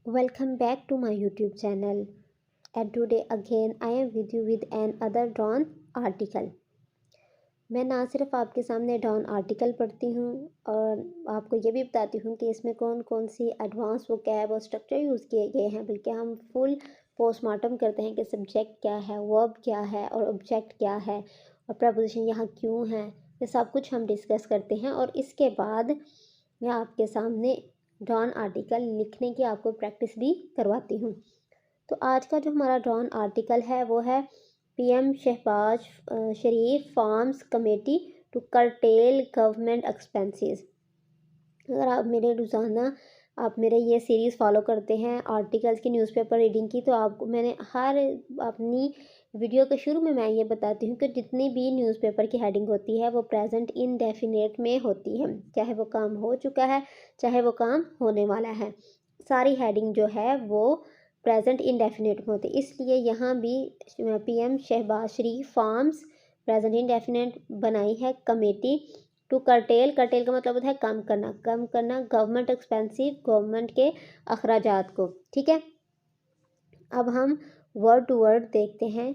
Welcome back to my YouTube channel. And today again I am with you with another drawn article. मैं ना सिर्फ आपके सामने down article पढ़ती हूँ और आपको ये भी बताती हूँ कि इसमें कौन कौन सी एडवांस वोकैब और स्ट्रक्चर यूज़ किए गए हैं, बल्कि हम फुल पोस्टमार्टम करते हैं कि सब्जेक्ट क्या है, वर्ब क्या है और ऑब्जेक्ट क्या है और प्रपोजिशन यहाँ क्यों है। ये सब कुछ हम डिस्कस करते हैं और इसके बाद मैं आपके सामने डाउन आर्टिकल लिखने की आपको प्रैक्टिस भी करवाती हूँ। तो आज का जो हमारा डाउन आर्टिकल है वो है PM Shehbaz Sharif forms committee to curtail government expenses. अगर आप मेरे ये सीरीज़ फॉलो करते हैं आर्टिकल्स की, न्यूज़पेपर रीडिंग की, तो आपको मैंने हर अपनी वीडियो के शुरू में मैं ये बताती हूँ कि जितनी भी न्यूज़पेपर की हेडिंग होती है वो प्रेजेंट इंडेफिनिट में होती है, चाहे वो काम हो चुका है चाहे वो काम होने वाला है, सारी हेडिंग जो है वो प्रेजेंट इंडेफिनिट में होती है। इसलिए यहाँ भी PM Shehbaz Sharif farms present indefinite बनाई है कमेटी टू करटेल का मतलब होता है कम करना गवर्नमेंट एक्सपेंसिव, गवर्नमेंट के अखराजात को। ठीक है, अब हम वर्ड टू वर्ड देखते हैं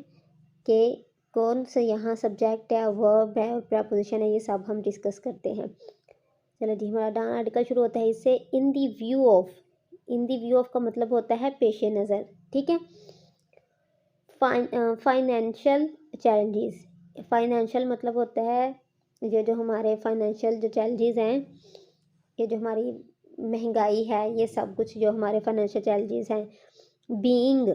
कि कौन से यहाँ सब्जेक्ट है, वर्ब है और प्रपोजिशन है, ये सब हम डिस्कस करते हैं। चलो जी, हमारा डाउन आर्टिकल शुरू होता है इससे in the view of. In the view of का मतलब होता है पेश नज़र। ठीक है, फाइनेंशियल चैलेंजेस। फाइनेंशियल मतलब होता है ये जो हमारे फाइनेंशियल जो चैलेंजेस हैं, ये जो हमारी महंगाई है, ये सब कुछ जो हमारे फाइनेंशियल चैलेंजेस हैं। बीइंग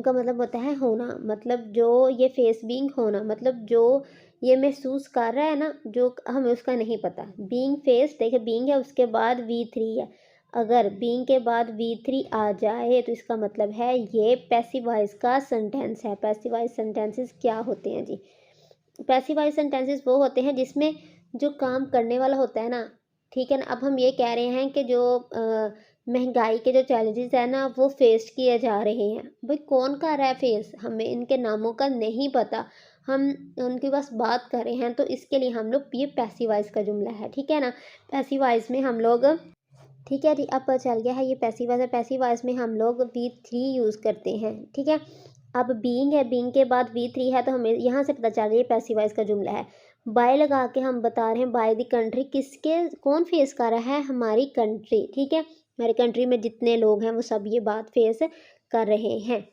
का मतलब होता है होना, मतलब जो ये फेस बीइंग होना, मतलब जो ये महसूस कर रहा है ना, जो हमें उसका नहीं पता। बीइंग फेस, देखिए बीइंग है उसके बाद V3 है। अगर बीइंग के बाद V3 आ जाए तो इसका मतलब है ये पैसिव वॉइस का सेंटेंस है। पैसिव वॉइस सेंटेंसेस क्या होते हैं जी? पैसिव वॉइस सेंटेंसेस वो होते हैं जिसमें जो काम करने वाला होता है ना, ठीक है ना। अब हम ये कह रहे हैं कि जो महंगाई के जो चैलेंजेस है ना वो फेस किए जा रहे हैं। भाई कौन कर रहा है फेस, हमें इनके नामों का नहीं पता, हम उनकी बस बात कर रहे हैं, तो इसके लिए हम लोग ये पैसिव वॉइस का जुमला है। ठीक है ना, पैसिव वॉइस में हम लोग, ठीक है जी, अब पता चल गया है ये पैसिव वॉइस है। पैसिव वॉइस में हम लोग V3 यूज़ करते हैं। ठीक है, अब बीइंग है, बीइंग के बाद V3 है, तो हमें यहाँ से पता चल रही है पैसिव वॉइस का जुमला है। बाय लगा के हम बता रहे हैं बाय द कंट्री, किसके, कौन फेस कर रहा है, हमारी कंट्री। ठीक है, हमारी कंट्री में जितने लोग हैं वो सब ये बात फेस कर रहे हैं।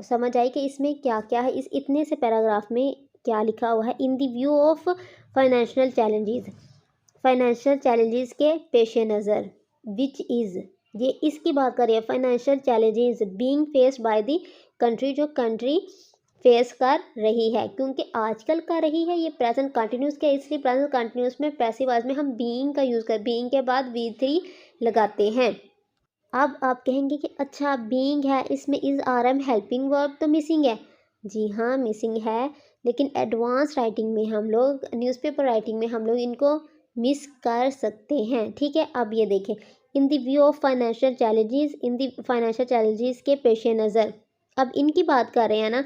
समझ आई कि इसमें क्या क्या है, इस इतने से पैराग्राफ में क्या लिखा हुआ है। In the view of financial challenges, financial challenges के पेश नज़र, विच इज़, ये इसकी बात कर रही है। Financial challenges being faced by the country, जो कंट्री फेस कर रही है, क्योंकि आजकल कर रही है, ये प्रेजेंट कंटिन्यूस के, इसलिए प्रेजेंट कंटिन्यूस में पैसिव वॉइस में हम बीइंग का यूज़ कर, बीइंग के बाद V3 लगाते हैं। अब आप कहेंगे कि अच्छा बीइंग है, इसमें is R am helping verb तो मिसिंग है। जी हाँ, मिसिंग है, लेकिन एडवांस राइटिंग में हम लोग, न्यूज़पेपर राइटिंग में हम लोग इनको मिस कर सकते हैं। ठीक है, अब ये देखें, इन the view of financial challenges, in the financial challenges के पेश नज़र, अब इनकी बात कर रहे हैं ना,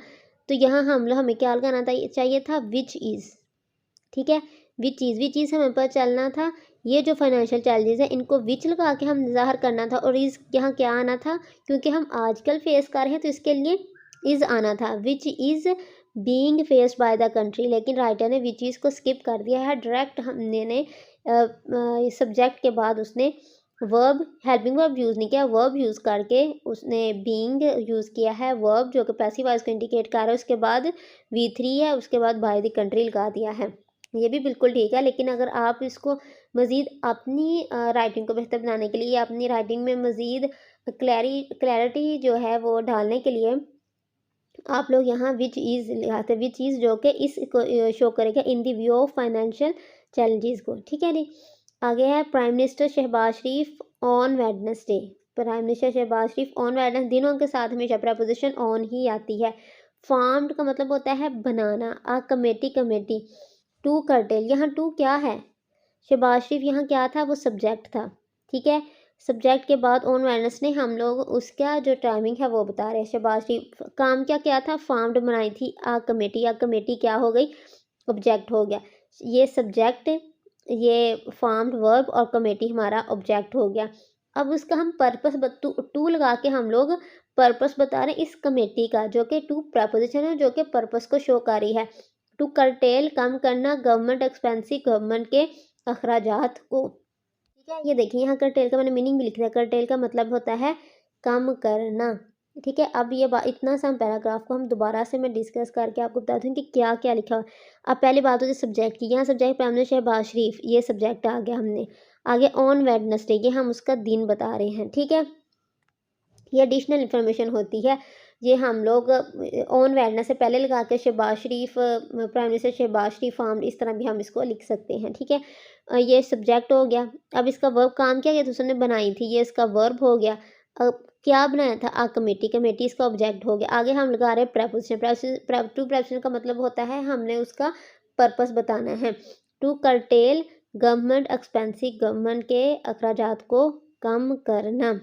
तो यहाँ हमें क्या लगाना था, चाहिए था विच इज़। ठीक है, विच चीज़ हमें पता चलना था। ये जो फाइनेंशियल चैलेंजेस हैं इनको विच लगा के हम ज़ाहिर करना था, और इस यहाँ क्या आना था, क्योंकि हम आजकल फेस कर रहे हैं तो इसके लिए इज़ आना था। Which is being faced by the country, लेकिन राइटर ने विच इज़ को स्किप कर दिया है। डायरेक्ट हमने सब्जेक्ट के बाद उसने वर्ब, हेल्पिंग वर्ब यूज़ नहीं किया, वर्ब यूज़ करके उसने बीइंग यूज़ किया है, वर्ब जो कि पैसिव वॉइस को इंडिकेट कर रहा है, उसके बाद V3 है, उसके बाद बाय द कंट्री लगा दिया है। ये भी बिल्कुल ठीक है, लेकिन अगर आप इसको मज़ीद अपनी राइटिंग को बेहतर बनाने के लिए या अपनी राइटिंग में मज़ीद क्लैरिटी जो है वो डालने के लिए, आप लोग यहाँ विच इज़ लगाते हैं, विच इज़ जो कि इसको शो करेगा in the view of financial challenges को। ठीक है जी, आगे है prime minister Shehbaz Sharif on Wednesday. Prime minister Shehbaz Sharif on Wednesday, दिनों के साथ हमेशा प्रपोजिशन ऑन ही आती है। फार्म्ड का मतलब होता है बनाना, आ कमेटी, टू करटेल, यहाँ टू क्या है, शहबाज शरीफ यहाँ क्या था, वो सब्जेक्ट था। ठीक है, सब्जेक्ट के बाद ऑन वेडनेसडे हम लोग उसका जो टाइमिंग है वो बता रहे हैं। शहबाज शरीफ काम क्या क्या था, फार्म्ड बनाई थी आ कमेटी क्या हो गई, ऑब्जेक्ट हो गया। ये सब्जेक्ट, ये फार्म्ड वर्ब और कमेटी हमारा ऑब्जेक्ट हो गया। अब उसका हम पर्पस टू लगा के हम लोग पर्पस बता रहे हैं इस कमेटी का, जो कि टू प्रपोजिशन है, जो कि पर्पस को शो कर रही है। टू कर्टेल कम करना गवर्नमेंट एक्सपेंसिव, गवर्नमेंट के अखराजात को। ठीक है, ये देखिए यहाँ कर्टेल का मैंने मीनिंग भी लिख दिया। कर्टेल का मतलब होता है कम करना। ठीक है, अब ये इतना सा पैराग्राफ को हम दोबारा से मैं डिस्कस करके आपको बता दूँ कि क्या क्या लिखा हुआ। अब पहली बात होती है सब्जेक्ट की। यहाँ सब्जेक्ट पे हमने शहबाज शरीफ, ये सब्जेक्ट आ गया हमने। आगे ऑन वेडनेसडे, ये हम उसका दिन बता रहे हैं। ठीक है, ये एडिशनल इन्फॉर्मेशन होती है। ये हम लोग ऑन वेडनेस से पहले लगा के शहबाज शरीफ, प्राइम मिनिस्टर शहबाज शरीफ फार्म, इस तरह भी हम इसको लिख सकते हैं। ठीक है, ये सब्जेक्ट हो गया। अब इसका वर्ब काम क्या किया दूसरे ने बनाई थी, ये इसका वर्ब हो गया। अब क्या बनाया था, आ कमेटी, कमेटी इसका ऑब्जेक्ट हो गया। आगे हम लगा रहे हैं प्रेपोजिशन। टू प्रेपोजिशन का मतलब होता है हमने उसका पर्पस बताना है। To curtail government expensive, government के अखराजात को कम करना।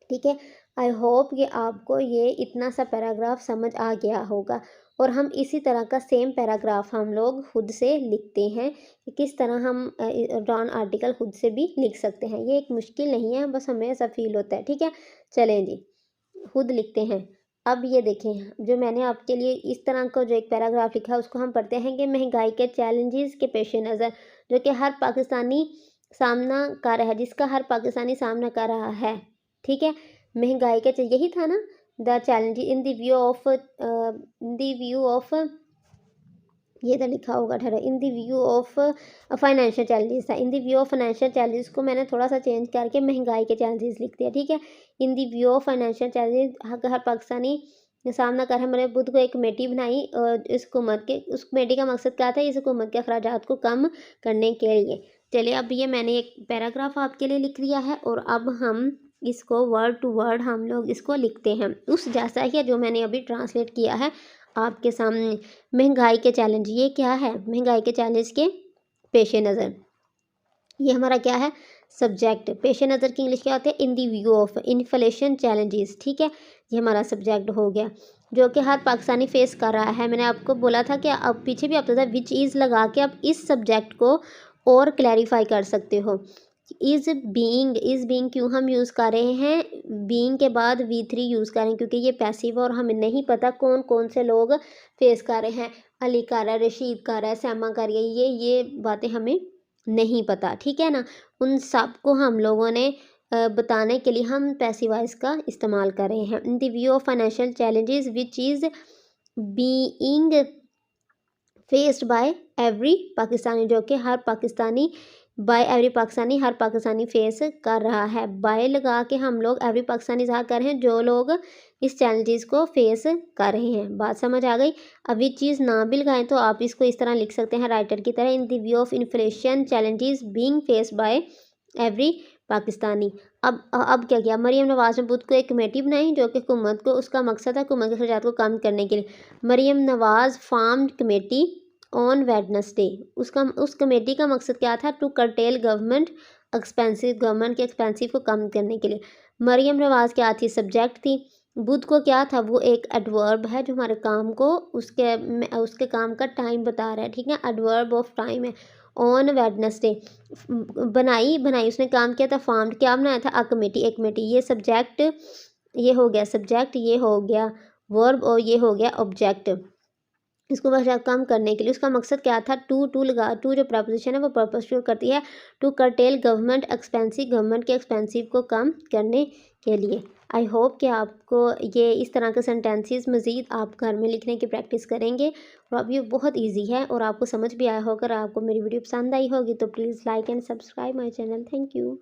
ठीक है, आई होप कि आपको ये इतना सा पैराग्राफ समझ आ गया होगा। और हम इसी तरह का सेम पैराग्राफ हम लोग खुद से लिखते हैं कि किस तरह हम रॉन आर्टिकल खुद से भी लिख सकते हैं। ये एक मुश्किल नहीं है, बस हमें ऐसा फील होता है। ठीक है, चलें जी, खुद लिखते हैं। अब ये देखें, जो मैंने आपके लिए इस तरह का जो एक पैराग्राफ लिखा है उसको हम पढ़ते हैं कि महंगाई के चैलेंजेस के पेश नज़र, जो कि हर पाकिस्तानी सामना कर रहा है, जिसका हर पाकिस्तानी सामना कर रहा है। ठीक है, महंगाई का यही था ना, the challenge in the view of ये तो लिखा होगा ठहरा, in the view of financial challenges था। In the view of financial challenges को मैंने थोड़ा सा चेंज करके महंगाई के चैलेंजेस लिख दिया। ठीक है, in the view of financial challenges हर पाकिस्तानी सामना कर है। मैंने बुध को एक कमेटी बनाई और इस हुकूमत के, उस कमेटी का मकसद क्या था, इस हुकूमत के अखराजात को कम करने के लिए। चलिए, अब ये मैंने एक पैराग्राफ आपके लिए लिख दिया है और अब हम इसको वर्ड टू वर्ड हम लोग इसको लिखते हैं उस जैसा ही जो मैंने अभी ट्रांसलेट किया है आपके सामने। महंगाई के चैलेंज, ये क्या है, महंगाई के चैलेंज के पेश नज़र, ये हमारा क्या है, सब्जेक्ट। पेश नज़र की इंग्लिश क्या होती है, in the view of inflation challenges. ठीक है, ये हमारा सब्जेक्ट हो गया, जो कि हर पाकिस्तानी फेस कर रहा है। मैंने आपको बोला था कि अब पीछे भी आता था विच इज़ लगा के आप इस सब्जेक्ट को और क्लैरिफाई कर सकते हो। इज़ बीइंग क्यों हम यूज़ कर रहे हैं, बीइंग के बाद V3 यूज़ करें क्योंकि ये पैसिव है और हमें नहीं पता कौन कौन से लोग फेस कर रहे हैं। अली कर रहा है, रशीद कर रहा है, सैमा कर रही है, ये बातें हमें नहीं पता। ठीक है ना, उन सब को हम लोगों ने बताने के लिए हम पैसिव वॉइस का इस्तेमाल कर रहे हैं। इन the view of financial challenges which is being faced by every Pakistani, जो कि हर पाकिस्तानी, बाय एवरी पाकिस्तानी, हर पाकिस्तानी फेस कर रहा है। बाय लगा के हम लोग एवरी पाकिस्तानी ज़ाहिर कर रहे हैं जो लोग इस चैलेंजेस को फेस कर रहे हैं। बात समझ आ गई। अभी चीज़ ना भी लगाएं तो आप इसको इस तरह लिख सकते हैं राइटर की तरह, इन the view of inflation challenges being faced by every Pakistani. अब क्या किया, मरीम नवाज़ ने बुध को एक कमेटी बनाई जो कि हुकूमत को, उसका मकसद है हुकूमत के अखराजात को कम करने के लिए। Maryam Nawaz formed committee on Wednesday, उस कमेटी का मकसद क्या था, to curtail government expensive, government के एक्सपेंसिव को कम करने के लिए। मरीम नवाज़ क्या थी, सब्जेक्ट थी। बुध को क्या था, वो एक एडवर्ब है जो हमारे काम को, उसके काम का टाइम बता रहा है। ठीक है, एडवर्ब ऑफ टाइम है। ऑन वेडनेसडे बनाई उसने काम किया था, फार्म्ड क्या बनाया था, अ कमेटी, एक कमेटी। ये सब्जेक्ट, ये हो गया सब्जेक्ट, ये हो गया वर्ब और ये हो गया ऑब्जेक्ट। इसको बस कम करने के लिए उसका मकसद क्या था, टू लगा, टू जो प्रपोजिशन है वो पर्पस शो करती है, to curtail government expensive, government के एक्सपेंसिव को कम करने के लिए। आई होप कि आपको ये इस तरह के सेंटेंसेस मज़ीद आप घर में लिखने की प्रैक्टिस करेंगे और अब ये बहुत इजी है और आपको समझ भी आया होगा। अगर आपको मेरी वीडियो पसंद आई होगी तो please like and subscribe my channel. Thank you.